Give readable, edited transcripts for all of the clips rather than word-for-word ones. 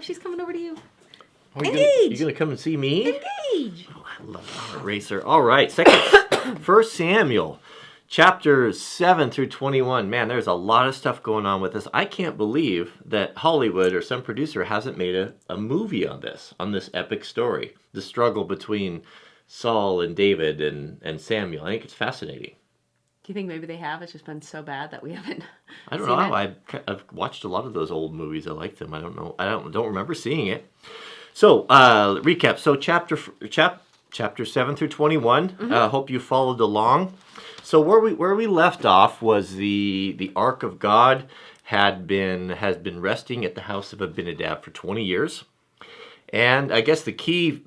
she's coming over to you. Oh, Engage! You're gonna come and see me? Engage! Oh, I love Art Racer. All right, First Samuel, chapters 7 through 21. Man, there's a lot of stuff going on with this. I can't believe that Hollywood or some producer hasn't made a movie on this epic story. The struggle between Saul and David and Samuel. I think it's fascinating. Do you think maybe they have? It's just been so bad that we haven't. I don't know. I've watched a lot of those old movies. I like them. I don't know. I don't remember seeing it. So recap. So chapter 7 through 21. Hope you followed along. So where we left off was the Ark of God has been resting at the house of Abinadab for 20 years, and I guess the key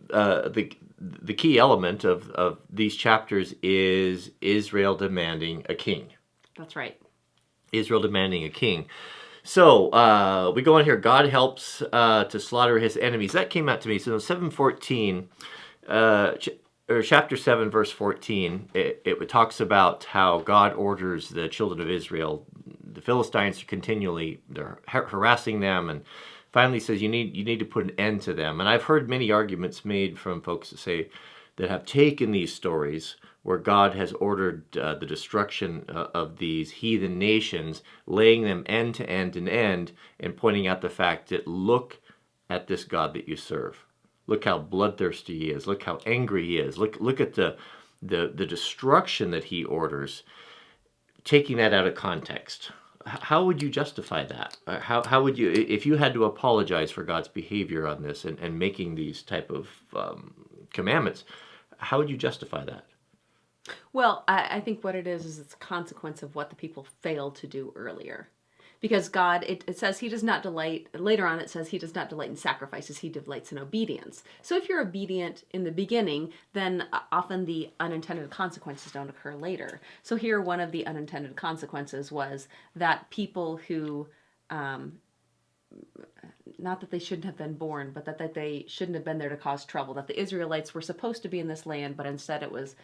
element of these chapters is Israel demanding a king. That's right. Israel demanding a king. So we go on here. God helps to slaughter his enemies. That came out to me. So in 7:14, or chapter 7, verse 14, it talks about how God orders the children of Israel. The Philistines are continually harassing them, and finally says you need to put an end to them. And I've heard many arguments made from folks that have taken these stories where God has ordered the destruction of these heathen nations, laying them end to end and end, and pointing out the fact that look at this God that you serve. Look how bloodthirsty he is. Look how angry he is. Look at the destruction that he orders. Taking that out of context, how would you justify that? How would you, if you had to apologize for God's behavior on this and making these type of commandments, how would you justify that? Well, I think what it is it's a consequence of what the people failed to do earlier. Because God, it says he does not delight, later on it says he does not delight in sacrifices, he delights in obedience. So if you're obedient in the beginning, then often the unintended consequences don't occur later. So here one of the unintended consequences was that people who, not that they shouldn't have been born, but that they shouldn't have been there to cause trouble, that the Israelites were supposed to be in this land, but instead it was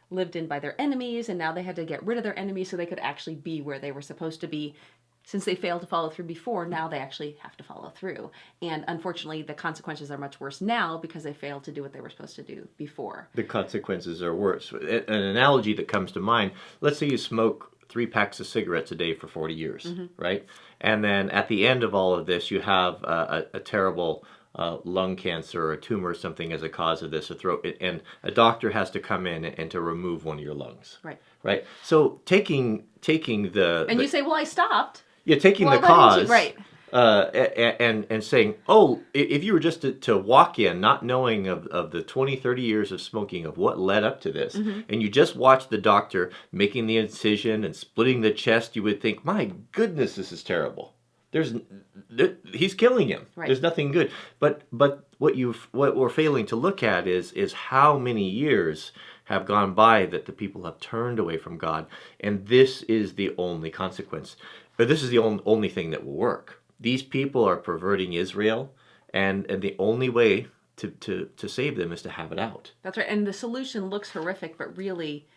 lived in by their enemies, and now they had to get rid of their enemies so they could actually be where they were supposed to be. Since they failed to follow through before, now they actually have to follow through. And unfortunately, the consequences are much worse now because they failed to do what they were supposed to do before. The consequences are worse. An analogy that comes to mind, let's say you smoke 3 packs of cigarettes a day for 40 years, right? And then at the end of all of this, you have a terrible lung cancer or a tumor or something as a cause of this, and a doctor has to come in and to remove one of your lungs. Right. So taking the... And you say, well, I stopped. Yeah, taking the cause, right? And saying, oh, if you were just to walk in, not knowing of the 20, 30 years of smoking, of what led up to this, and you just watched the doctor making the incision and splitting the chest, you would think, my goodness, this is terrible. He's killing him. Right. There's nothing good. But what we're failing to look at is how many years have gone by that the people have turned away from God, and this is the only consequence. But this is the only thing that will work. These people are perverting Israel, and the only way to save them is to have it out. That's right. And the solution looks horrific, but really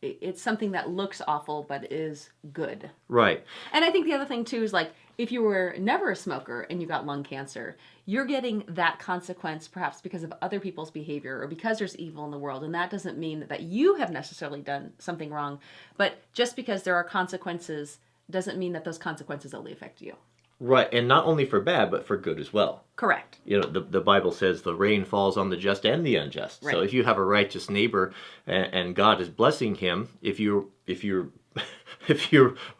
it's something that looks awful but is good. Right. And I think the other thing too is like if you were never a smoker and you got lung cancer, you're getting that consequence perhaps because of other people's behavior or because there's evil in the world. And that doesn't mean that you have necessarily done something wrong. But just because there are consequences doesn't mean that those consequences only affect you. Right, and not only for bad, but for good as well. Correct. You know, the Bible says the rain falls on the just and the unjust. Right. So if you have a righteous neighbor and God is blessing him, if your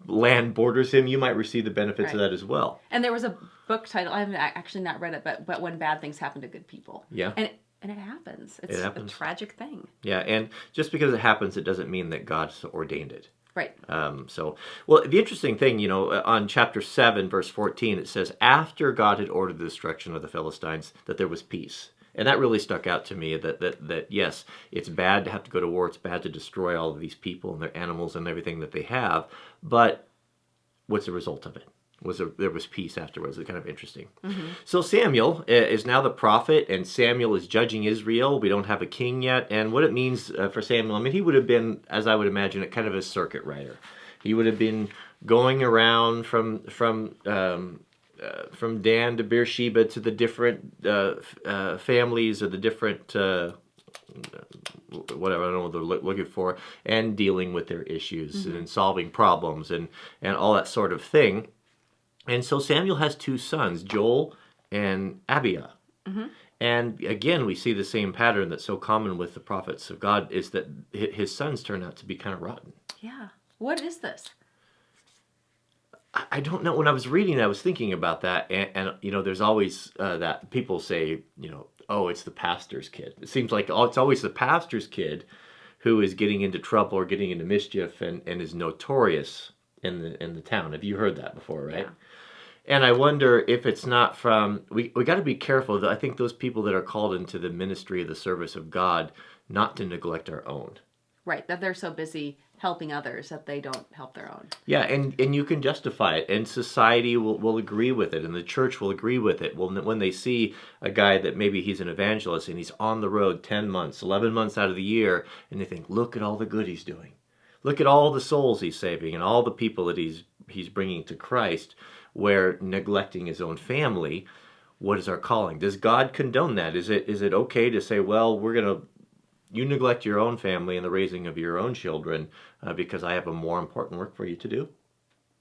land borders him, you might receive the benefits of that as well. And there was a book title, I haven't actually not read it, but when bad things happen to good people. Yeah. And it happens. It's a tragic thing. Yeah, and just because it happens, it doesn't mean that God's ordained it. Right. Well, the interesting thing, you know, on chapter 7, verse 14, it says, after God had ordered the destruction of the Philistines, that there was peace. And that really stuck out to me, that yes, it's bad to have to go to war, it's bad to destroy all of these people and their animals and everything that they have, but what's the result of it? There was peace afterwards. It's kind of interesting. So Samuel is now the prophet, and Samuel is judging Israel. We don't have a king yet, and what it means for Samuel, I mean, he would have been, as I would imagine it, kind of a circuit rider. He would have been going around from from Dan to Beersheba to the different families or the different whatever, I don't know what they're looking for, and dealing with their issues and solving problems and all that sort of thing. And so Samuel has two sons, Joel and Abiah. And again, we see the same pattern that's so common with the prophets of God, is that his sons turn out to be kind of rotten. Yeah. What is this? I don't know. When I was reading, I was thinking about that, and you know, there's always that people say, you know, oh, it's the pastor's kid. It seems like it's always the pastor's kid who is getting into trouble or getting into mischief and is notorious in the town. Have you heard that before, right? Yeah. And I wonder if it's not from, we got to be careful. I think those people that are called into the ministry of the service of God, not to neglect our own. Right, that they're so busy helping others that they don't help their own. Yeah, and you can justify it, and society will agree with it, and the church will agree with it. Well, when they see a guy that maybe he's an evangelist and he's on the road 10 months, 11 months out of the year, and they think, look at all the good he's doing. Look at all the souls he's saving and all the people that he's bringing to Christ, where neglecting his own family. What is our calling? Does God condone that? Is it okay to say, well, you neglect your own family and the raising of your own children because I have a more important work for you to do?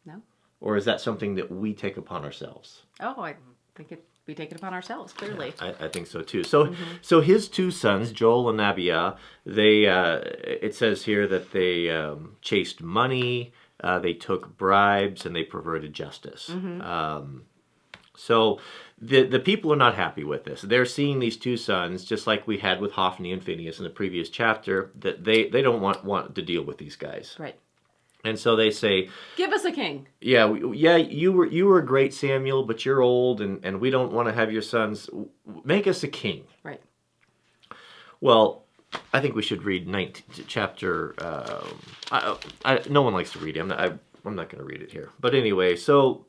No. Or is that something that we take upon ourselves? Oh, I think we take it upon ourselves, clearly. Yeah, I think so too. So his two sons, Joel and Abiah, it says here that they chased money, they took bribes, and they perverted justice. So the people are not happy with this. They're seeing these two sons, just like we had with Hophni and Phinehas in the previous chapter, that they don't want to deal with these guys. Right. And so they say, give us a king. Yeah, you were great, Samuel, but you're old, and we don't want to have your sons. Make us a king. Right. Well, I think we should read chapter. No one likes to read it. I'm not going to read it here. But anyway, so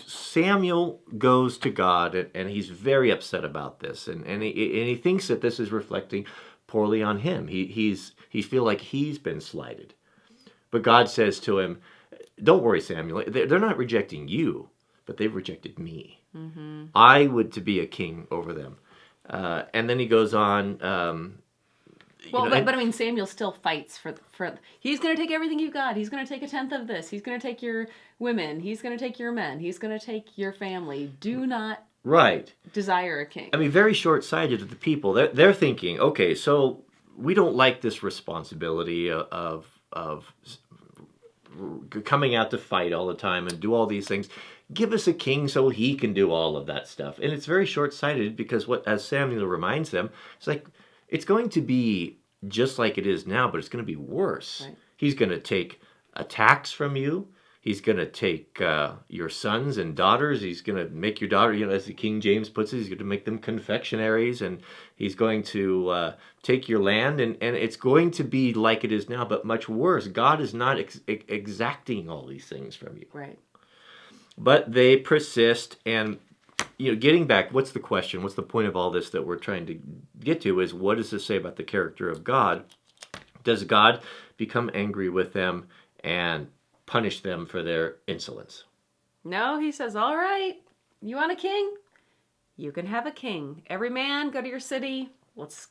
Samuel goes to God, and he's very upset about this, and he thinks that this is reflecting poorly on him. He feel like he's been slighted. But God says to him, don't worry, Samuel. They're not rejecting you, but they've rejected me. I would to be a king over them. And then he goes on. But I mean, Samuel still fights for. He's going to take everything you've got. He's going to take a tenth of this. He's going to take your women. He's going to take your men. He's going to take your family. Do not desire a king. I mean, very short-sighted of the people. They're thinking, okay, so we don't like this responsibility of coming out to fight all the time and do all these things. Give us a king so he can do all of that stuff. And it's very short-sighted because as Samuel reminds them, it's like, it's going to be just like it is now, but it's going to be worse. Right. He's going to take a tax from you. He's going to take your sons and daughters. He's going to make your daughter, as the King James puts it, he's going to make them confectionaries, and he's going to take your land, and it's going to be like it is now, but much worse. God is not exacting all these things from you. Right. But they persist, and getting back, what's the question? What's the point of all this that we're trying to get to is, what does this say about the character of God? Does God become angry with them and punish them for their insolence? No, he says, all right, you want a king? You can have a king. Every man, go to your city. Let's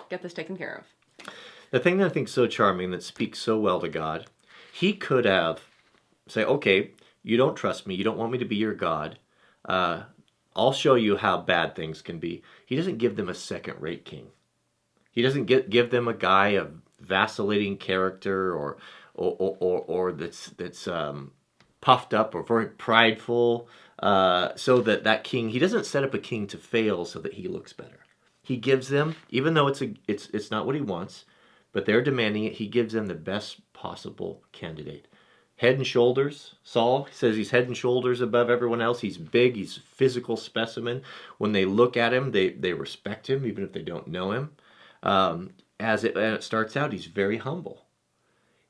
get this taken care of. The thing that I think is so charming, that speaks so well to God, he could have say, okay, you don't trust me. You don't want me to be your God. I'll show you how bad things can be. He doesn't give them a second-rate king. He doesn't give them a guy of vacillating character or that's puffed up or very prideful, so that king. He doesn't set up a king to fail so that he looks better. He gives them, even though it's not what he wants, but they're demanding it. He gives them the best possible candidate. Head and shoulders. Saul says he's head and shoulders above everyone else. He's big. He's a physical specimen. When they look at him, they respect him, even if they don't know him. As it starts out, he's very humble.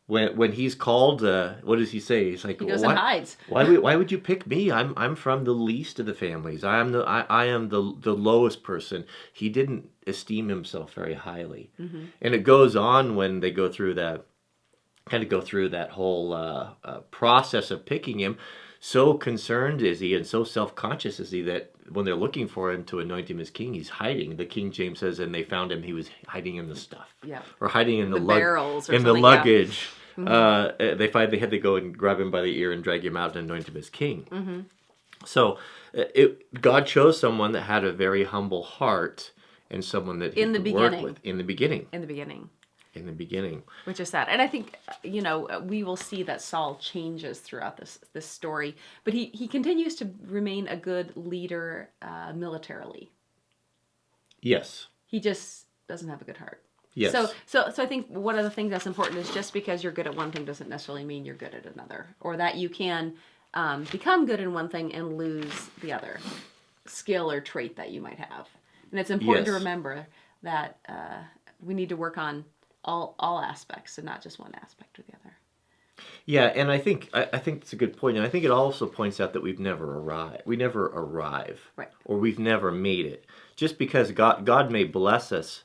When he's called, what does he say? He's like, he goes and hides. Why would you pick me? I'm from the least of the families. I am the lowest person. He didn't esteem himself very highly. Mm-hmm. And it goes on when they go through that whole process of picking him. so concerned is he and so self-conscious is he that when they're looking for him to anoint him as king, he's hiding. The King James says, and they found him, he was hiding in the stuff. Yeah. Or hiding in The barrels or in the something, yeah. luggage. They find they had to go and grab him by the ear and drag him out and anoint him as king. So God chose someone that had a very humble heart and someone that he In the could work beginning. with in the beginning. In the beginning. In the beginning. Which is sad. And I think, we will see that Saul changes throughout this story. But he continues to remain a good leader militarily. Yes. He just doesn't have a good heart. Yes. So I think one of the things that's important is just because you're good at one thing doesn't necessarily mean you're good at another. Or that you can become good in one thing and lose the other skill or trait that you might have. And it's important to Yes. remember that we need to work on all aspects and not just one aspect or the other. Yeah, and I think it's a good point, and I think it also points out that we never arrive, Right. or we've never made it. Just because God may bless us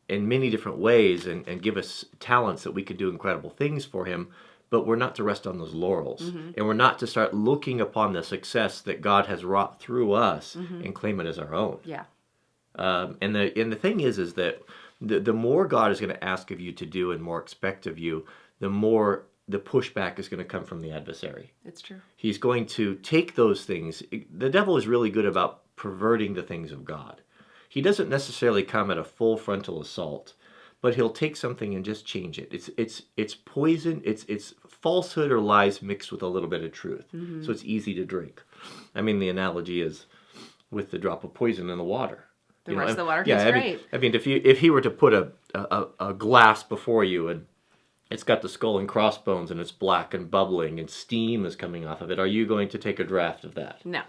in many different ways and give us talents that we could do incredible things for Him, but we're not to rest on those laurels, and we're not to start looking upon the success that God has wrought through us and claim it as our own. Yeah. And the thing is that the more God is going to ask of you to do and more expect of you, the more the pushback is going to come from the adversary. It's true. He's going to take those things. The devil is really good about perverting the things of God. He doesn't necessarily come at a full frontal assault, but he'll take something and just change it. It's poison. It's falsehood or lies mixed with a little bit of truth. So it's easy to drink. I mean, the analogy is with the drop of poison in the water. The rest of the water Yeah, tastes great. I mean, if he were to put a glass before you and it's got the skull and crossbones and it's black and bubbling and steam is coming off of it, are you going to take a draft of that? No.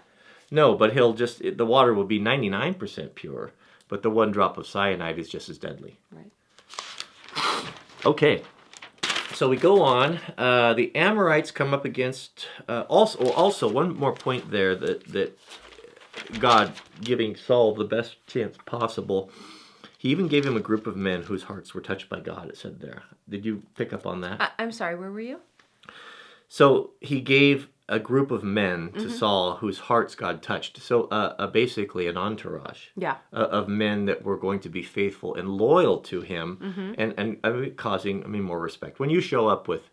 No, but the water will be 99% pure, but the one drop of cyanide is just as deadly. Right. Okay, so we go on. The Amorites come up against also one more point there that God giving Saul the best chance possible. He even gave him a group of men whose hearts were touched by God, it said there. Did you pick up on that? I'm sorry, where were you? So he gave a group of men to Saul whose hearts God touched. So basically an entourage of men that were going to be faithful and loyal to him and causing more respect. When you show up with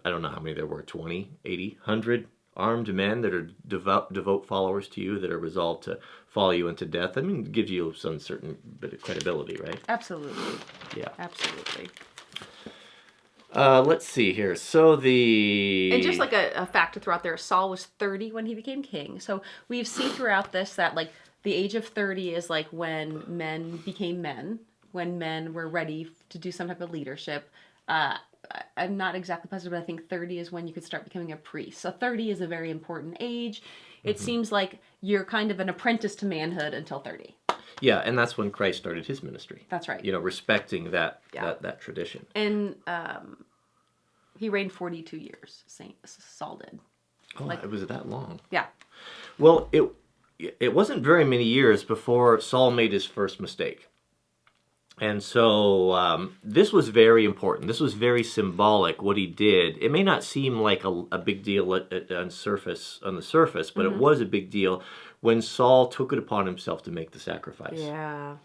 I don't know how many there were, 20, 80, 100 armed men that are devout followers to you, that are resolved to follow you into death, it gives you some certain bit of credibility, right? Absolutely. Yeah. Absolutely. Let's see here. So And just like a fact to throw out there, Saul was 30 when he became king. So we've seen throughout this that like the age of 30 is like when men became men, when men were ready to do some type of leadership. I'm not exactly positive, but I think 30 is when you could start becoming a priest. So 30 is a very important age. It seems like you're kind of an apprentice to manhood until 30. Yeah, and that's when Christ started his ministry. That's right. Respecting that tradition. And he reigned 42 years, Saul did. Oh, it was that long. Yeah. Well, it wasn't very many years before Saul made his first mistake. And so this was very important. This was very symbolic, what he did. It may not seem like a big deal on the surface, but it was a big deal when Saul took it upon himself to make the sacrifice. Yeah.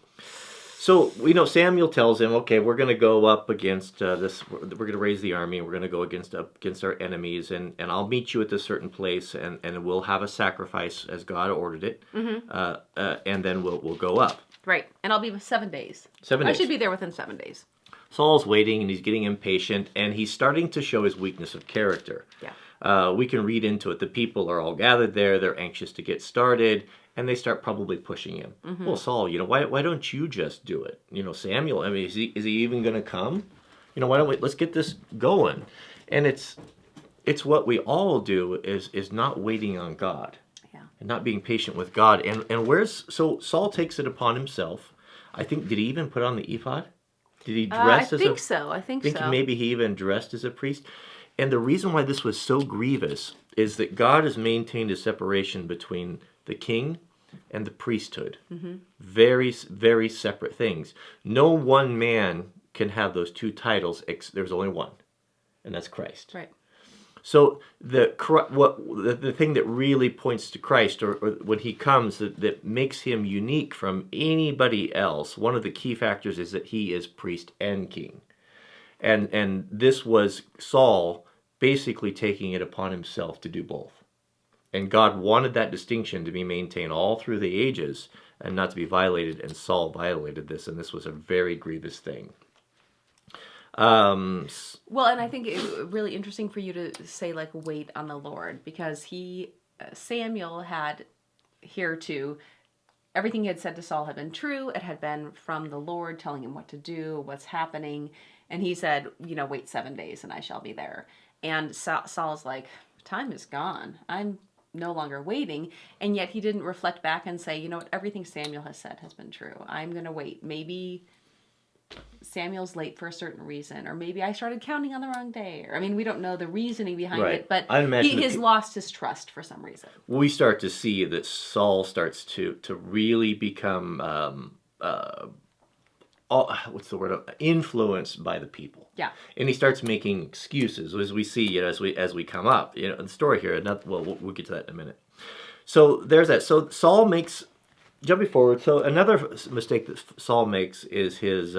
So, Samuel tells him, okay, we're going to go up against this, we're going to raise the army, and we're going to go against our enemies, and I'll meet you at this certain place, and we'll have a sacrifice as God ordered it, and then we'll go up. Right. And I'll be with 7 days. 7 days. I should be there within 7 days. Saul's waiting, and he's getting impatient, and he's starting to show his weakness of character. Yeah. We can read into it. The people are all gathered there. They're anxious to get started, and they start probably pushing him. Well, Saul, why don't you just do it? Samuel, is he even going to come? Why don't we, let's get this going. And it's what we all do is not waiting on God. Yeah. And not being patient with God. And so Saul takes it upon himself. I think, did he even put on the ephod? Did he dress as a... I think so. Maybe he even dressed as a priest. And the reason why this was so grievous is that God has maintained a separation between the king and the priesthood. Very, very separate things. No one man can have those two titles. There's only one, and that's Christ. Right. So the thing that really points to Christ, or when he comes, that makes him unique from anybody else, one of the key factors is that he is priest and king. And this was Saul basically taking it upon himself to do both. And God wanted that distinction to be maintained all through the ages and not to be violated, and Saul violated this, and this was a very grievous thing. Well, and I think it really interesting for you to say like wait on the Lord, because Samuel had hereto everything he had said to Saul had been true. It had been from the Lord telling him what to do, what's happening, and he said, wait 7 days and I shall be there. And Saul is like, time is gone. I'm no longer waiting. And yet he didn't reflect back and say, what, everything Samuel has said has been true. I'm going to wait. Maybe Samuel's late for a certain reason, or maybe I started counting on the wrong day. Or, we don't know the reasoning behind Right. it, but I imagine he has lost his trust for some reason. We start to see that Saul starts to really become influenced by the people. Yeah. And he starts making excuses, as we see, as we come up. The story here. We'll get to that in a minute. So there's that. So Saul makes, jumping forward. So another mistake that Saul makes is his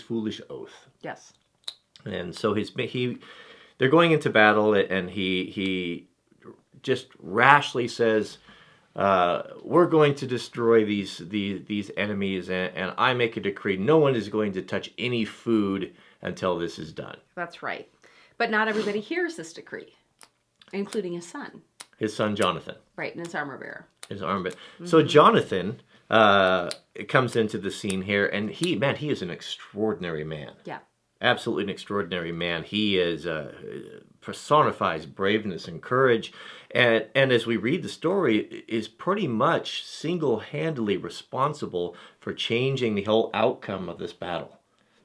foolish oath. Yes. And so they're going into battle, and he just rashly says, we're going to destroy these enemies, and I make a decree: no one is going to touch any food until this is done. That's right. But not everybody hears this decree, including his son. His son Jonathan. Right, and his armor bearer. His armor bearer. Mm-hmm. So Jonathan comes into the scene here, and he is an extraordinary man. Yeah. Absolutely an extraordinary man. He is personifies braveness and courage, and as we read the story, is pretty much single-handedly responsible for changing the whole outcome of this battle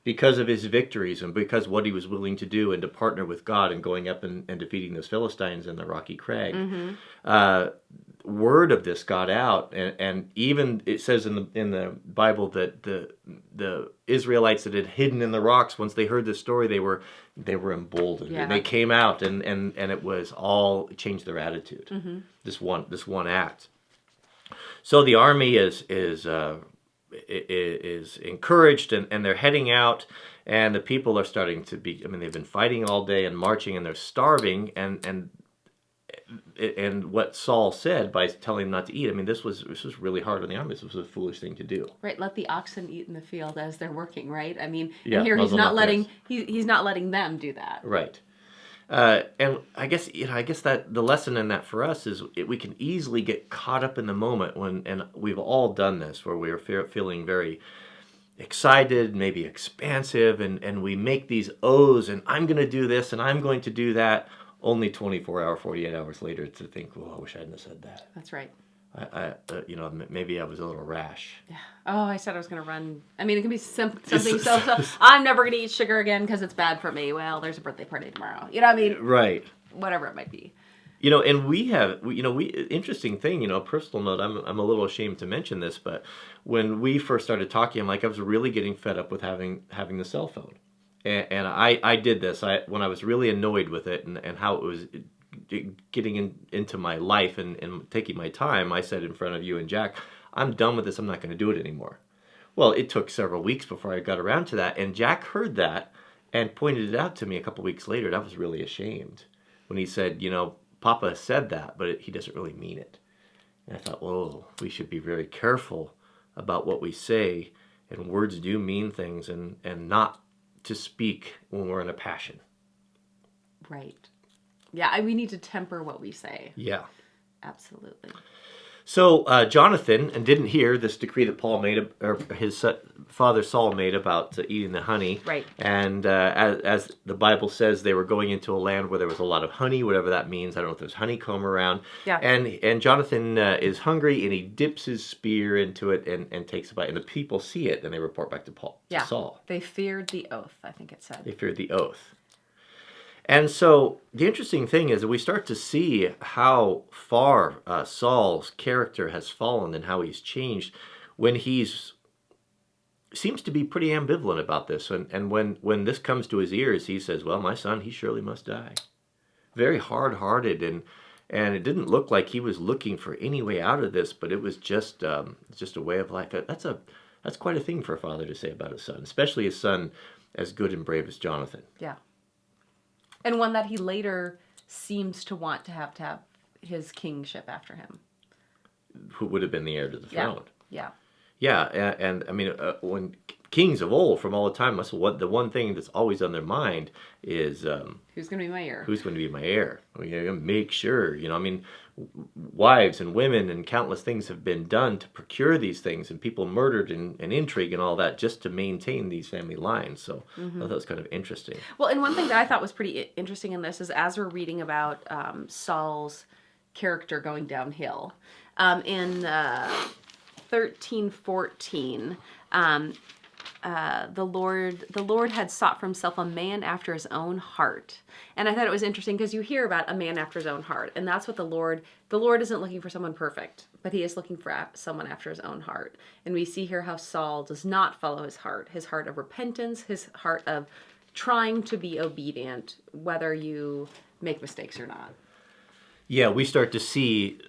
because of his victories and because what he was willing to do and to partner with God and going up and defeating those Philistines in the rocky crag. Mm-hmm. Word of this got out, and even it says in the Bible that the Israelites that had hidden in the rocks, once they heard this story, they were emboldened. Yeah. And they came out, and it was all, it changed their attitude. Mm-hmm. This one act. So the army is encouraged, and they're heading out, and the people are starting to be. They've been fighting all day and marching, and they're starving, and what Saul said by telling them not to eat, this was really hard on the army. This was a foolish thing to do. Right, let the oxen eat in the field as they're working, right? Yeah, and here he's not letting them do that. Right. And I guess that the lesson in that for us is we can easily get caught up in the moment and we've all done this, where we're feeling very excited, maybe expansive, and we make these oaths, and I'm going to do this and I'm going to do that. Only 48 hours later to think, I wish I hadn't said that. That's right. Maybe I was a little rash. Yeah. Oh, I said I was going to run. It can be something so I'm never going to eat sugar again because it's bad for me. Well, there's a birthday party tomorrow. Right. Whatever it might be. And interesting thing, personal note, I'm a little ashamed to mention this, but when we first started talking, I was really getting fed up with having the cell phone. And I did this when I was really annoyed with it and how it was getting into my life and taking my time. I said in front of you and Jack, I'm done with this. I'm not going to do it anymore. Well, it took several weeks before I got around to that. And Jack heard that and pointed it out to me a couple weeks later. And I was really ashamed when he said, Papa said that, but he doesn't really mean it. And I thought, whoa, we should be very careful about what we say. And words do mean things, and not to speak when we're in a passion. Right. Yeah, we need to temper what we say. Yeah. Absolutely. So Jonathan didn't hear this decree that Paul made, or his father Saul made about eating the honey. Right. And as the Bible says, they were going into a land where there was a lot of honey, whatever that means. I don't know if there's honeycomb around. Yeah. And Jonathan is hungry, and he dips his spear into it and takes a bite. And the people see it, and they report back to Saul. They feared the oath, I think it said. They feared the oath. And so the interesting thing is that we start to see how far Saul's character has fallen and how he's changed when he's seems to be pretty ambivalent about this. And when this comes to his ears, he says, well, my son, he surely must die. Very hard-hearted, and it didn't look like he was looking for any way out of this, but it was just a way of life. That's quite a thing for a father to say about his son, especially his son as good and brave as Jonathan. Yeah. And one that he later seems to want to have his kingship after him. Who would have been the heir to the throne. Yeah. Yeah, and I mean, when kings of old, from all the time, the one thing that's always on their mind is who's going to be my heir? Who's going to be my heir? We got to make sure, I mean, wives and women and countless things have been done to procure these things, and people murdered and intrigue and all that just to maintain these family lines. So I thought that was kind of interesting. Well, and one thing that I thought was pretty interesting in this is as we're reading about Saul's character going downhill, in 13:14, the Lord had sought for himself a man after his own heart. And I thought it was interesting because you hear about a man after his own heart, and that's what the Lord isn't looking for someone perfect, but he is looking for someone after his own heart. And we see here how Saul does not follow his heart of repentance, his heart of trying to be obedient, whether you make mistakes or not. Yeah, we start to see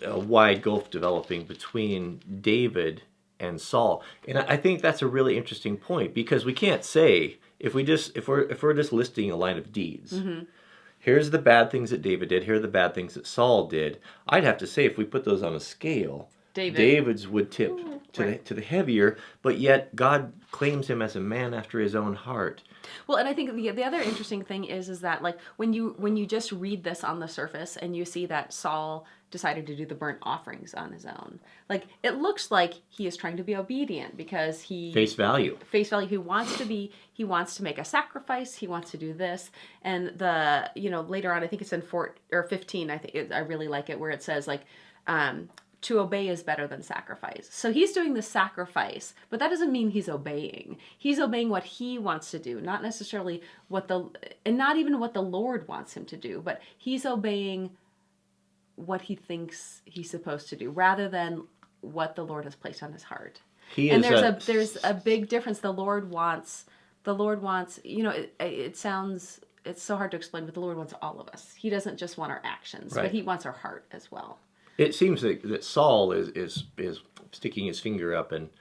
a wide gulf developing between David and Saul, and I think that's a really interesting point, because we can't say if we're just listing a line of deeds. Here's the bad things that David did. Here are the bad things that Saul did. I'd have to say if we put those on a scale, David's would tip to the heavier, but yet God claims him as a man after his own heart. Well, and I think the other interesting thing is that, like, when you just read this on the surface and you see that Saul decided to do the burnt offerings on his own, like, it looks like he is trying to be obedient because face value he wants to make a sacrifice, he wants to do this. And later on, I think it's in 15, I really like it, where it says, like, to obey is better than sacrifice. So he's doing the sacrifice, but that doesn't mean he's obeying. He's obeying what he wants to do, not necessarily not even what the Lord wants him to do, but he's obeying what he thinks he's supposed to do, rather than what the Lord has placed on his heart. There's a big difference. The Lord wants, it's so hard to explain, but the Lord wants all of us. He doesn't just want our actions, right, but he wants our heart as well. It seems that Saul is sticking his finger up and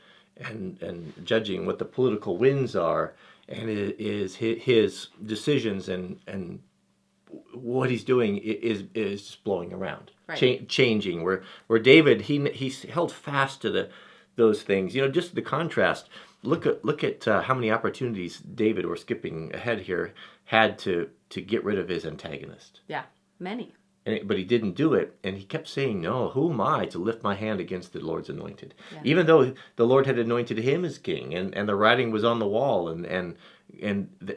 judging what the political winds are, and it is his decisions and what he's doing is just blowing around, right, changing. Where David he held fast to those things. Just the contrast. Look at how many opportunities David, we're skipping ahead here, had to get rid of his antagonist. Yeah, many. But he didn't do it, and he kept saying, no, who am I to lift my hand against the Lord's anointed? Yeah. Even though the Lord had anointed him as king, and the writing was on the wall, and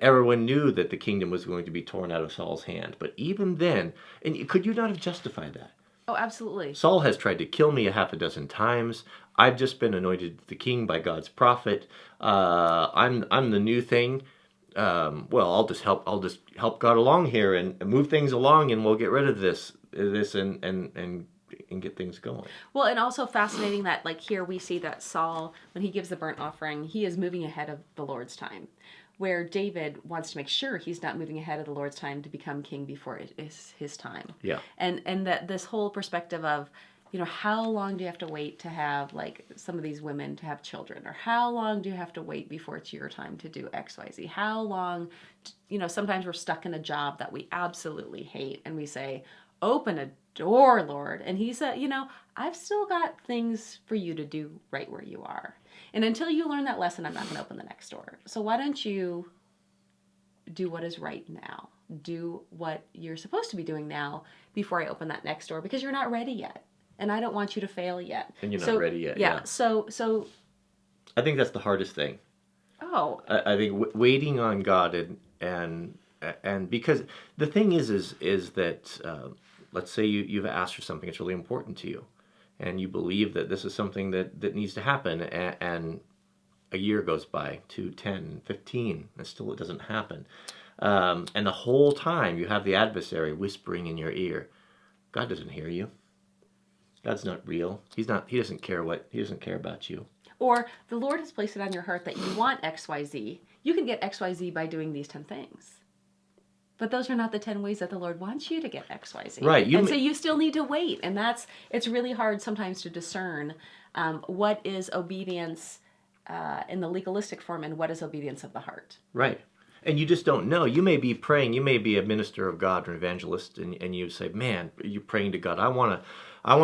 everyone knew that the kingdom was going to be torn out of Saul's hand. But even then, and could you not have justified that? Oh, absolutely. Saul has tried to kill me 6 times. I've just been anointed the king by God's prophet. I'm the new thing. I'll just help God along here and move things along, and we'll get rid of this and get things going. Well, and also fascinating that, like, here we see that Saul, when he gives the burnt offering, he is moving ahead of the Lord's time, where David wants to make sure he's not moving ahead of the Lord's time to become king before it is his time. Yeah. And that this whole perspective of, how long do you have to wait to have, like, some of these women to have children? Or how long do you have to wait before it's your time to do X, Y, Z? How long, sometimes we're stuck in a job that we absolutely hate, and we say, open a door, Lord. And he said, I've still got things for you to do right where you are. And until you learn that lesson, I'm not going to open the next door. So why don't you do what is right now? Do what you're supposed to be doing now before I open that next door, because you're not ready yet. And I don't want you to fail yet. And you're not ready yet. Yeah. So I think that's the hardest thing. Oh. I think waiting on God and because the thing is that let's say you've asked for something that's really important to you, and you believe that this is something that needs to happen, and a year goes by, 2, 10, 15, and still it doesn't happen. And the whole time you have the adversary whispering in your ear, God doesn't hear you. God's not real. He doesn't care about you. Or the Lord has placed it on your heart that you want XYZ. You can get XYZ by doing these 10 things. But those are not the 10 ways that the Lord wants you to get XYZ. Right. So you still need to wait. And it's really hard sometimes to discern what is obedience in the legalistic form and what is obedience of the heart. Right. And you just don't know. You may be praying. You may be a minister of God or an evangelist, and you say, "Man, you're praying to God. I want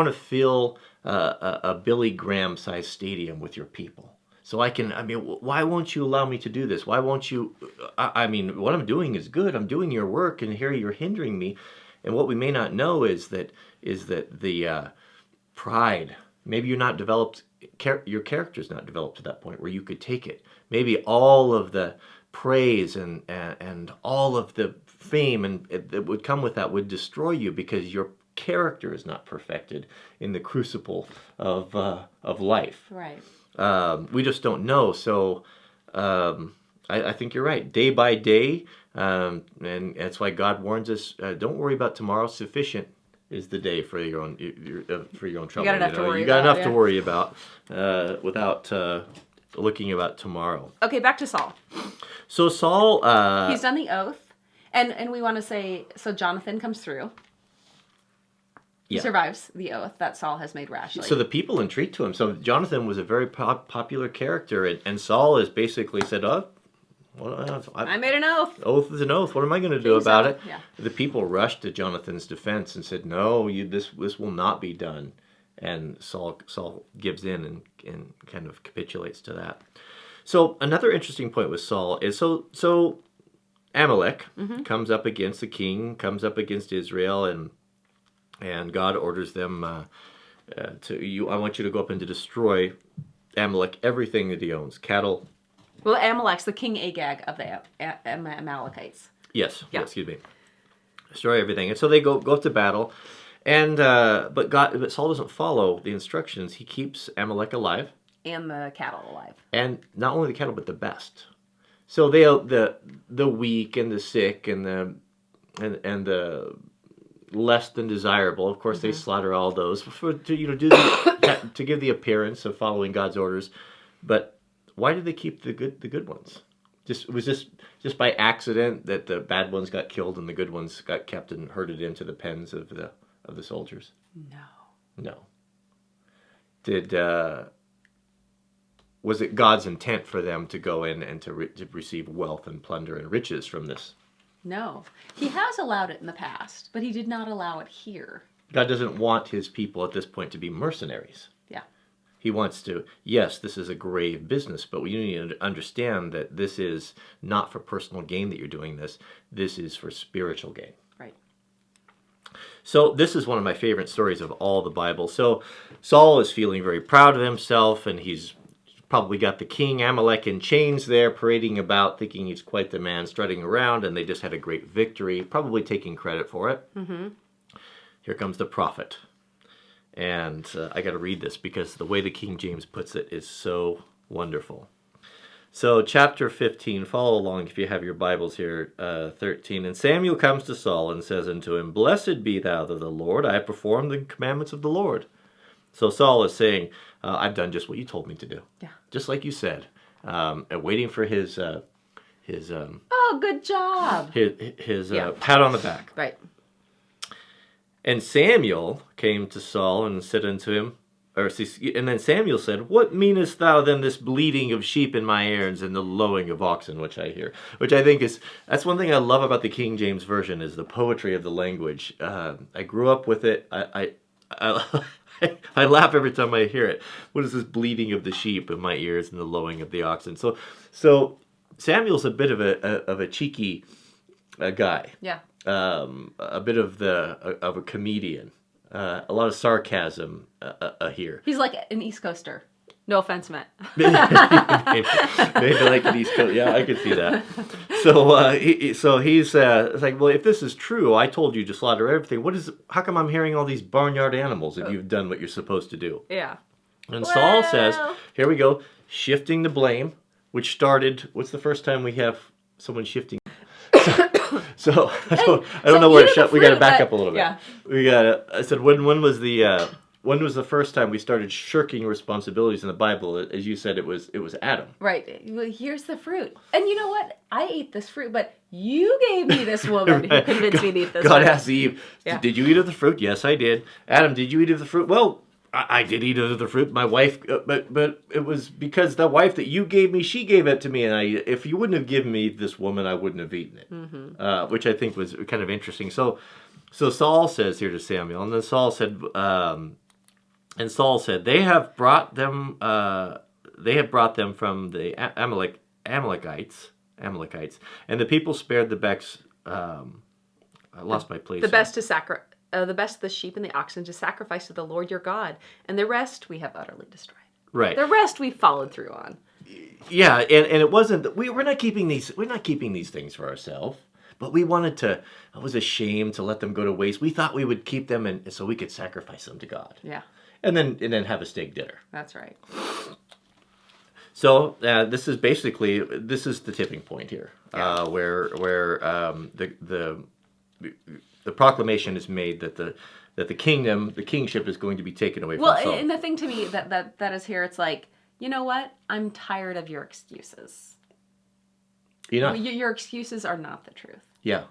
to fill a Billy Graham-sized stadium with your people. So why won't you allow me to do this? Why won't you? What I'm doing is good. I'm doing your work, and here you're hindering me." And what we may not know is that the pride. Maybe you're not developed. Your character's not developed to that point where you could take it. Maybe all of the praise and all of the fame that would come with that would destroy you because your character is not perfected in the crucible of life. Right. We just don't know. So I think you're right. Day by day, and that's why God warns us: don't worry about tomorrow. Sufficient is the day for your own trouble. You got enough to worry You got about, enough to worry about without looking about tomorrow. Okay, back to Saul. So Saul, he's done the oath, and we want to say, so Jonathan comes through. He survives the oath that Saul has made rashly. So the people entreat to him. So Jonathan was a very popular character, and Saul has basically said, "Oh, well, I made an oath. Oath is an oath. What am I going to do about it?" Yeah. The people rushed to Jonathan's defense and said, "No, this will not be done." And Saul gives in and kind of capitulates to that. So another interesting point with Saul is so Amalek comes up against the king, comes up against Israel, and God orders them I want you to go up and to destroy Amalek, everything that he owns, cattle. Well, Amalek's the King Agag of the Amalekites. Yes. Yeah. Excuse me. Destroy everything, and so they go up to battle, and but Saul doesn't follow the instructions. He keeps Amalek alive And the cattle alive. and not only the cattle but the best. So they the weak and the sick and the less than desirable. Of course, they slaughter all those to give the appearance of following God's orders. But why did they keep the good ones? It was just by accident that the bad ones got killed and the good ones got kept and herded into the pens of the soldiers. No. Was it God's intent for them to go in and to receive wealth and plunder and riches from this? No. He has allowed it in the past, but he did not allow it here. God doesn't want his people at this point to be mercenaries. Yeah. He wants to, yes, this is a grave business, but you need to understand that this is not for personal gain that you're doing this. This is for spiritual gain. Right. So this is one of my favorite stories of all the Bible. So Saul is feeling very proud of himself, and he's probably got the king Amalek in chains there, parading about, thinking he's quite the man, strutting around, and they just had a great victory, probably taking credit for it. Mm-hmm. Here comes the prophet. And I got to read this because the way the King James puts it is so wonderful. So chapter 15, follow along if you have your Bibles here, 13. And Samuel comes to Saul and says unto him, Blessed be thou of the Lord, I have performed the commandments of the Lord. So Saul is saying, I've done just what you told me to do. Yeah. Just like you said. And waiting for his oh, good job. his pat on the back. Right. And Samuel came to Saul and said unto him, and then Samuel said, What meanest thou then this bleating of sheep in my ears and the lowing of oxen which I hear? Which I think that's one thing I love about the King James Version is the poetry of the language. I grew up with it. I laugh every time I hear it. What is this bleating of the sheep in my ears and the lowing of the oxen? So Samuel's a bit of a cheeky guy. Yeah. A bit of a comedian. A lot of sarcasm here. He's like an East Coaster. No offense, Matt. maybe like an East Coast. Yeah, I could see that. So he's it's like, well, if this is true, I told you to slaughter everything. How come I'm hearing all these barnyard animals if you've done what you're supposed to do? Yeah. And Saul says, here we go, shifting the blame, which started, what's the first time we have someone shifting? I don't know where it shut. We got to back up a little bit. Yeah. I said, when was the when was the first time we started shirking responsibilities in the Bible? As you said, it was Adam. Right. Well, here's the fruit. And you know what? I ate this fruit, but you gave me this woman who convinced me to eat this God fruit. asked Eve, did you eat of the fruit? Yes, I did. Adam, did you eat of the fruit? Well, I did eat of the fruit. My wife, but it was because the wife that you gave me, she gave it to me. And if you wouldn't have given me this woman, I wouldn't have eaten it. Which I think was kind of interesting. So Saul says here to Samuel, and then Saul said, they have brought them from the Amalekites, and the people spared the becks. I lost my place. The best of the sheep and the oxen to sacrifice to the Lord your God, and the rest we have utterly destroyed. Right. The rest we followed through on. Yeah, and it wasn't that we're not keeping these things for ourselves, but we wanted to. I was ashamed to let them go to waste. We thought we would keep them, and so we could sacrifice them to God. Yeah. And then have a steak dinner. That's right. So this is the tipping point here, where the proclamation is made that the kingship is going to be taken away from Saul. Well, and the thing to me that is here, it's like, you know what? I'm tired of your excuses. Your excuses are not the truth. Yeah.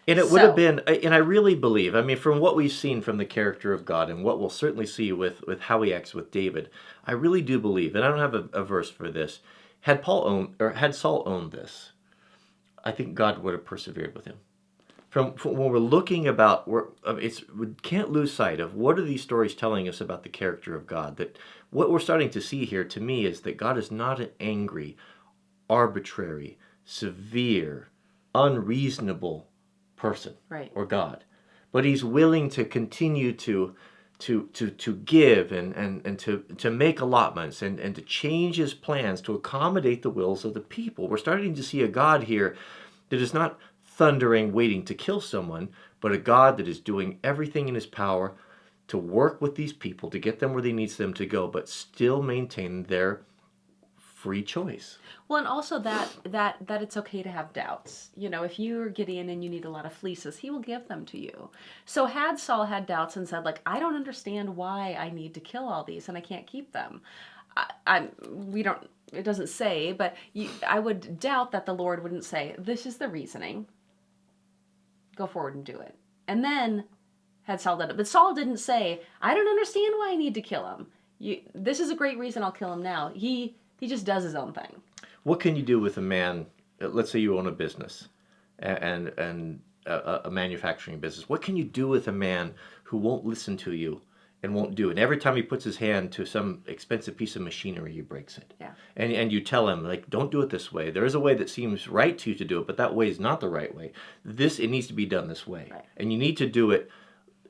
And it would have been, and I really believe, I mean, from what we've seen from the character of God and what we'll certainly see with how he acts with David, I really do believe, and I don't have a verse for this, had Saul owned this, I think God would have persevered with him. From when we're looking about, we can't lose sight of what are these stories telling us about the character of God. That what we're starting to see here, to me, is that God is not an angry, arbitrary, severe, unreasonable person, right, or God, but he's willing to continue to give and to make allotments and to change his plans to accommodate the wills of the people. We're starting to see a God here that is not thundering, waiting to kill someone, but a God that is doing everything in his power to work with these people to get them where he needs them to go, but still maintain their free choice. Well, and also that it's okay to have doubts. You know, if you're Gideon and you need a lot of fleeces, he will give them to you. So had Saul had doubts and said, like, I don't understand why I need to kill all these and I can't keep them. It doesn't say, but I would doubt that the Lord wouldn't say, this is the reasoning. Go forward and do it. And then had Saul done it. But Saul didn't say, I don't understand why I need to kill him. This is a great reason I'll kill him now. He just does his own thing. What can you do with a man, let's say you own a business and a manufacturing business. What can you do with a man who won't listen to you and won't do it? And every time he puts his hand to some expensive piece of machinery, he breaks it. Yeah. And you tell him, like, don't do it this way. There is a way that seems right to you to do it, but that way is not the right way. It needs to be done this way. Right. And you need to do it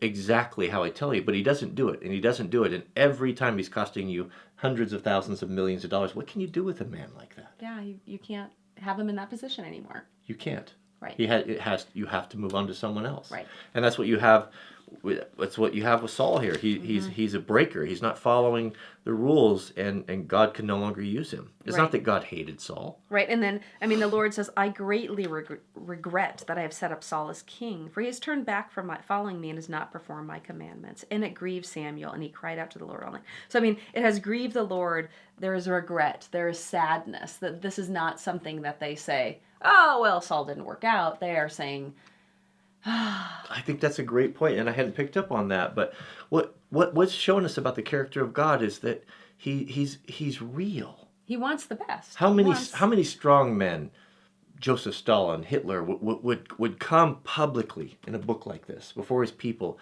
exactly how I tell you, but he doesn't do it, and he doesn't do it, and every time he's costing you hundreds of thousands of millions of dollars. What can you do with a man like that? Yeah, you can't have him in that position anymore. You can't. Right. You have to move on to someone else. Right. And that's what you have. That's what you have with Saul here. He's a breaker. He's not following the rules, and God can no longer use him. It's not that God hated Saul. Right, and then, I mean, the Lord says, I greatly regret that I have set up Saul as king, for he has turned back from following me and has not performed my commandments. And it grieved Samuel, and he cried out to the Lord all night. So, I mean, it has grieved the Lord. There is regret. There is sadness. That this is not something that they say, oh, well, Saul didn't work out. They are saying... I think that's a great point, and I hadn't picked up on that. But what's showing us about the character of God is that he's real. He wants the best. How many strong men, Joseph Stalin, Hitler, would come publicly in a book like this before his people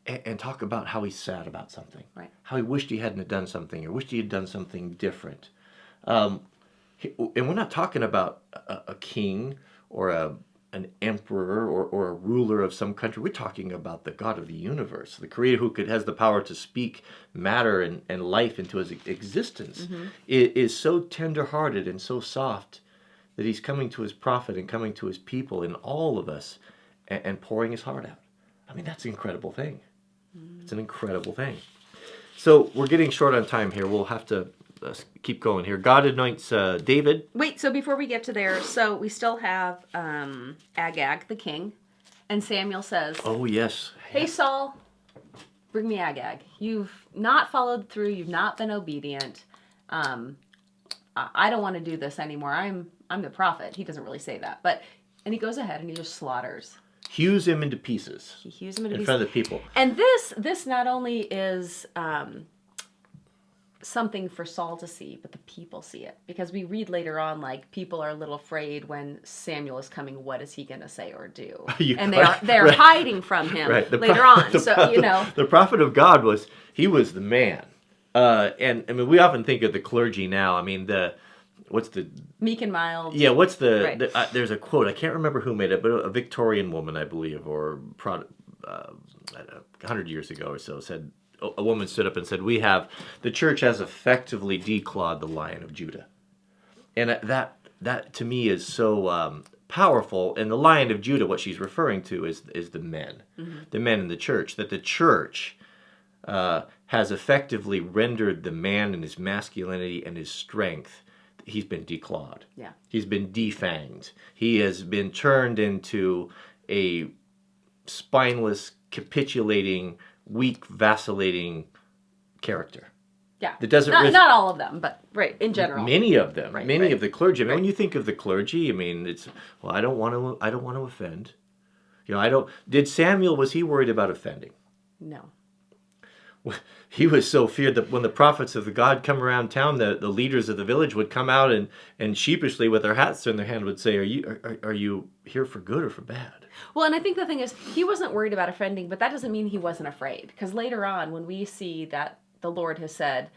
and talk about how he's sad about something, right? How he wished he hadn't done something or wished he had done something different. And we're not talking about a king or an emperor or a ruler of some country. We're talking about the God of the universe, the creator who has the power to speak matter and life into his existence. Mm-hmm. Is so tender-hearted and so soft that he's coming to his prophet and coming to his people and all of us and pouring his heart out. I mean, that's an incredible thing. Mm. It's an incredible thing. So we're getting short on time here. We'll have to keep going here. God anoints David. Wait, so before we get to there, so we still have Agag, the king, and Samuel says, oh, yes. Hey, Saul, bring me Agag. You've not followed through. You've not been obedient. I don't want to do this anymore. I'm the prophet. He doesn't really say that, but and he goes ahead and he just slaughters. Hews him into pieces. He hews him into in pieces. front of the people. And this not only is something for Saul to see, but the people see it. Because we read later on, like, people are a little afraid when Samuel is coming, what is he going to say or do? And they're right. hiding from him later on. The prophet of God was the man. And I mean, we often think of the clergy now. I mean, what's the... Meek and mild. Yeah, what's the... Right. There's a quote, I can't remember who made it, but a Victorian woman, I believe, or 100 years ago or so, said... A woman stood up and said, the church has effectively declawed the Lion of Judah. And that to me is so powerful. And the Lion of Judah, what she's referring to is the men. Mm-hmm. The men in the church. That the church has effectively rendered the man and his masculinity and his strength, he's been declawed. Yeah. He's been defanged. He has been turned into a spineless, capitulating, weak, vacillating character. Yeah, that doesn't not all of them, but right in general, many of them, many of the clergy. I mean, when you think of the clergy, I mean, it's I don't want to offend. Did Samuel, was he worried about offending? No. He was so feared that when the prophets of the God come around town, the leaders of the village would come out and sheepishly with their hats in their hand would say, are you here for good or for bad? Well, and I think the thing is, he wasn't worried about offending, but that doesn't mean he wasn't afraid. Because later on, when we see that the Lord has said,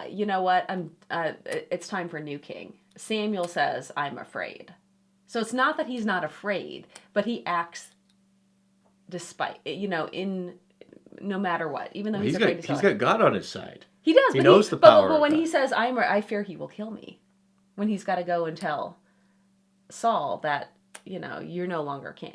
you know what, it's time for a new king, Samuel says, I'm afraid. So it's not that he's not afraid, but he acts despite, no matter what, even though he's afraid. He's got God on his side. He does. He knows the power. But when he says, I fear he will kill me, when he's got to go and tell Saul that, you're no longer king.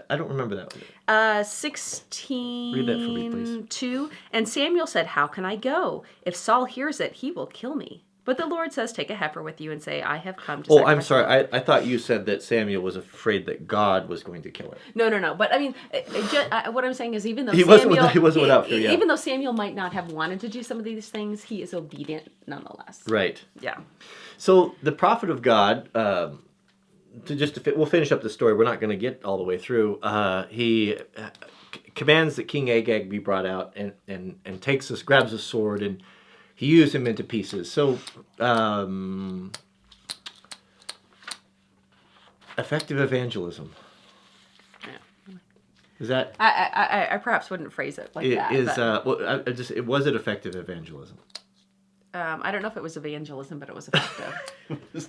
I don't remember that one. 16. Read that for me, please. 2. And Samuel said, how can I go? If Saul hears it, he will kill me. But the Lord says, take a heifer with you and say, I have come to sacrifice. I'm sorry. I thought you said that Samuel was afraid that God was going to kill him. No. But I mean, what I'm saying is, even though he wasn't without fear, yeah. Even though Samuel might not have wanted to do some of these things, he is obedient nonetheless. Right. Yeah. So the prophet of God, we'll finish up the story. We're not going to get all the way through. He commands that King Agag be brought out and grabs a sword and he hews him into pieces. So, effective evangelism. Yeah. Is that? I perhaps wouldn't phrase it like that. Was it effective evagelism? I don't know if it was evangelism, but it was effective.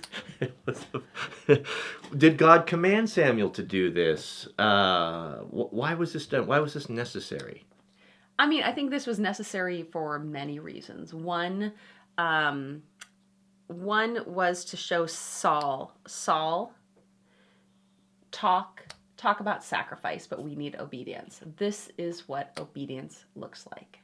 Did God command Samuel to do this? Why was this done? Why was this necessary? I mean, I think this was necessary for many reasons. One was to show Saul, talk about sacrifice, but we need obedience. This is what obedience looks like.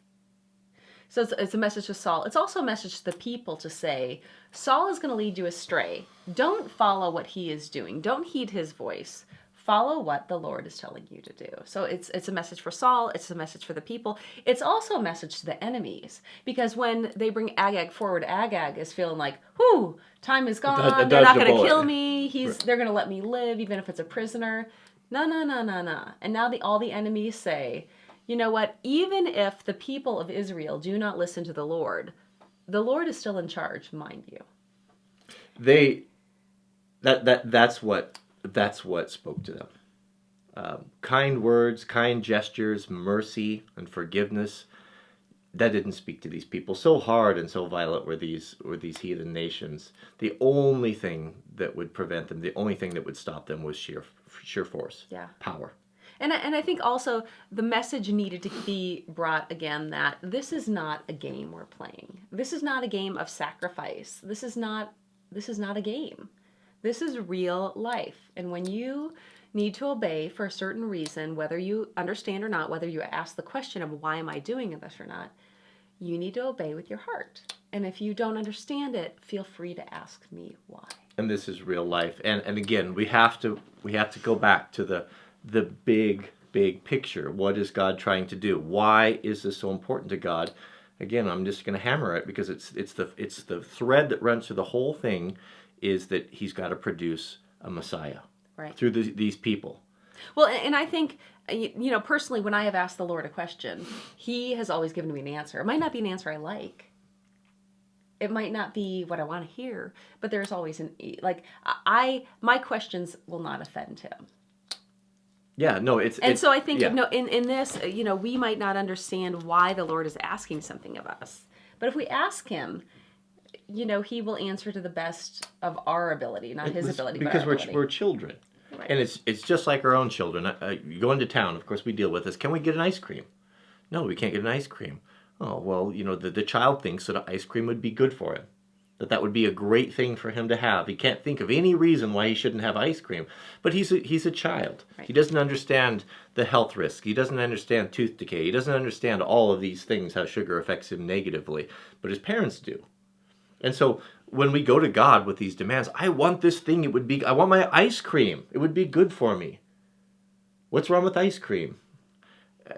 So it's a message to Saul. It's also a message to the people to say, Saul is going to lead you astray. Don't follow what he is doing. Don't heed his voice. Follow what the Lord is telling you to do. So it's a message for Saul. It's a message for the people. It's also a message to the enemies. Because when they bring Agag forward, Agag is feeling like, whew, time is gone. They're not going to kill me. They're going to let me live, even if it's a prisoner. No. And now all the enemies say, you know what? Even if the people of Israel do not listen to the Lord is still in charge, mind you. That's what spoke to them. Kind words, kind gestures, mercy, and forgiveness. That didn't speak to these people. So hard and so violent were these heathen nations. The only thing that would prevent them, the only thing that would stop them was sheer force, power. And I think also the message needed to be brought again that this is not a game we're playing. This is not a game of sacrifice. This is not a game. This is real life. And when you need to obey for a certain reason, whether you understand or not, whether you ask the question of why am I doing this or not, you need to obey with your heart. And if you don't understand it, feel free to ask me why. And this is real life. And again, we have to go back to the big big picture. What is God trying to do? Why is this so important to God? Again, I'm just going to hammer it because it's the thread that runs through the whole thing, is that He's got to produce a Messiah through these people. Well, and I think, personally, when I have asked the Lord a question, He has always given me an answer. It might not be an answer I like. It might not be what I want to hear, but there's always my questions will not offend Him. Yeah, no, so I think, in this, we might not understand why the Lord is asking something of us. But if we ask Him, He will answer to the best of our ability, not His ability, because but our ability. We're children. Right. And it's just like our own children. You go into town, of course we deal with this. Can we get an ice cream? No, we can't get an ice cream. Oh, well, the child thinks that ice cream would be good for him. That would be a great thing for him to have. He can't think of any reason why he shouldn't have ice cream. But he's a child. Right. He doesn't understand the health risk. He doesn't understand tooth decay. He doesn't understand all of these things, how sugar affects him negatively. But his parents do. And so when we go to God with these demands, I want this thing, I want my ice cream. It would be good for me. What's wrong with ice cream?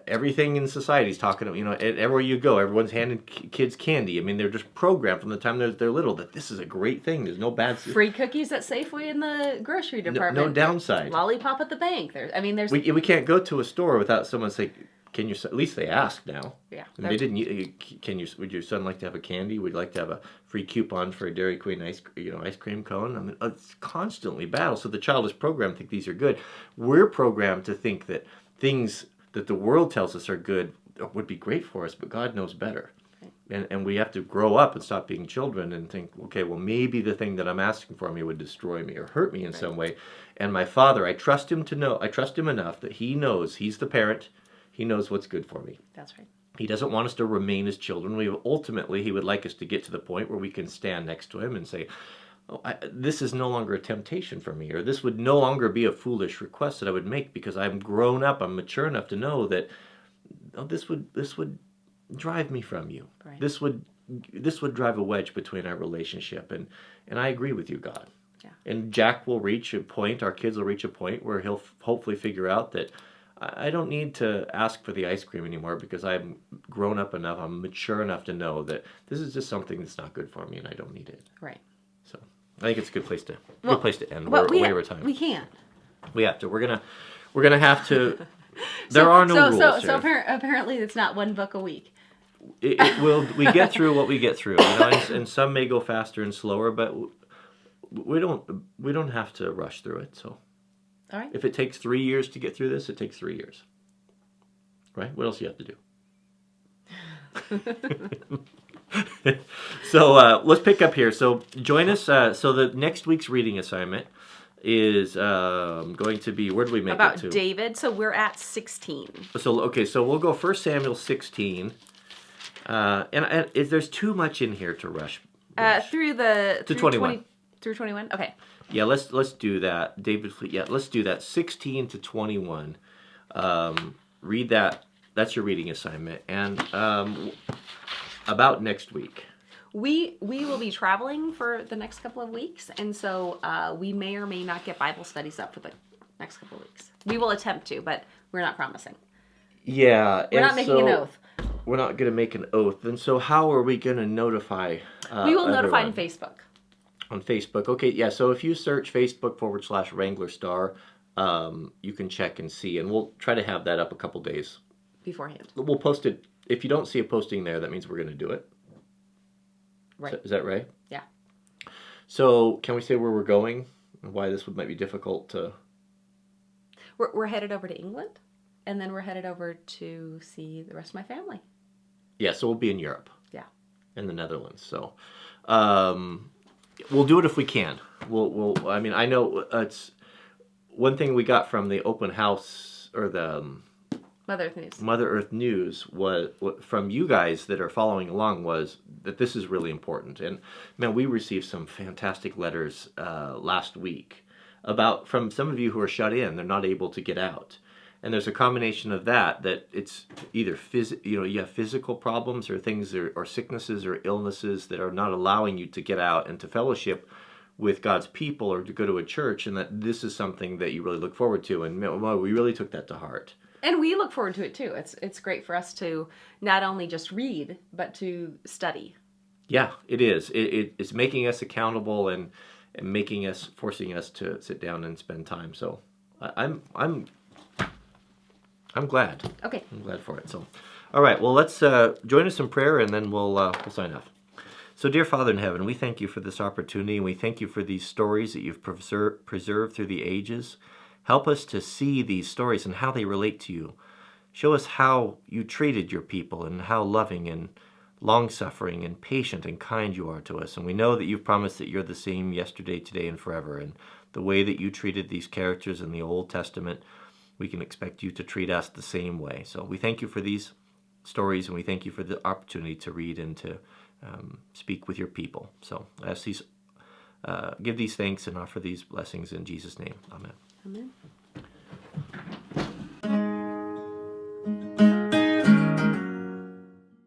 Everything in society is talking, everywhere you go, everyone's handing kids candy. I mean, they're just programmed from the time they're little that this is a great thing. There's no bad... Free cookies at Safeway in the grocery department. No downside. Lollipop at the bank. There's... We can't go to a store without someone saying, can you... At least they ask now. Yeah. And they didn't... Would your son like to have a candy? Would you like to have a free coupon for a Dairy Queen ice cream cone? I mean, it's constantly battle. So the child is programmed to think these are good. We're programmed to think that things that the world tells us are good would be great for us, but God knows better. Okay. And we have to grow up and stop being children and think, okay, well, maybe the thing that I'm asking for me would destroy me or hurt me in some way. And my Father, I trust Him enough that He knows, He's the parent, He knows what's good for me. That's right. He doesn't want us to remain as children. Ultimately, He would like us to get to the point where we can stand next to Him and say, this is no longer a temptation for me, or this would no longer be a foolish request that I would make because I'm grown up, I'm mature enough to know that this would drive me from you. Right. This would drive a wedge between our relationship, and I agree with you, God. Yeah. And Jack will reach a point, our kids will reach a point where he'll hopefully figure out that I don't need to ask for the ice cream anymore because I'm grown up enough, I'm mature enough to know that this is just something that's not good for me and I don't need it. Right. So I think it's a good place to end. We're way over time. We can't. We have to. We're gonna have to. There are no rules. So apparently, it's not one book a week. It will. We get through what we get through, and some may go faster and slower, but we don't have to rush through it. So, all right. If it takes 3 years to get through this, it takes 3 years. Right? What else do you have to do? So let's pick up here. So join us. So the next week's reading assignment is going to be, where do we make about it to? David. So we're at 16. So we'll go 1 Samuel 16. And there's too much in here to rush. Through 21. Through 21. Okay. Yeah, let's do that. David Fleet. Yeah, let's do that. 16 to 21. Read that. That's your reading assignment. And about next week. We will be traveling for the next couple of weeks, and so we may or may not get Bible studies up for the next couple of weeks. We will attempt to, but we're not promising. Yeah. We're not making an oath. We're not going to make an oath. And so how are we going to notify we will notify on Facebook. On Facebook. Okay, yeah. So if you search Facebook /Wranglerstar, you can check and see, and we'll try to have that up a couple days beforehand. We'll post it. If you don't see a posting there, that means we're going to do it. Right. Is that right? Yeah. So can we say where we're going and why this might be difficult to... We're headed over to England, and then we're headed over to see the rest of my family. Yeah, so we'll be in Europe. Yeah. In the Netherlands. So we'll do it if we can. I mean, I know it's... One thing we got from the open house, or the... Mother Earth News was from you guys that are following along, was that this is really important. And man, we received some fantastic letters last week from some of you who are shut in. They're not able to get out, and there's a combination of that it's either you have physical problems or things or sicknesses or illnesses that are not allowing you to get out and to fellowship with God's people or to go to a church, and that this is something that you really look forward to. And man, we really took that to heart. And we look forward to it too. It's great for us to not only just read, but to study. Yeah, it is. It's making us accountable and forcing us to sit down and spend time. So I'm glad. Okay. I'm glad for it. So, all right. Well, let's join us in prayer, and then we'll sign off. So, dear Father in heaven, we thank you for this opportunity, and we thank you for these stories that you've preserved through the ages. Help us to see these stories and how they relate to you. Show us how you treated your people and how loving and long-suffering and patient and kind you are to us. And we know that you've promised that you're the same yesterday, today, and forever. And the way that you treated these characters in the Old Testament, we can expect you to treat us the same way. So we thank you for these stories, and we thank you for the opportunity to read and to speak with your people. So I ask these, give these thanks and offer these blessings in Jesus' name. Amen. Amen.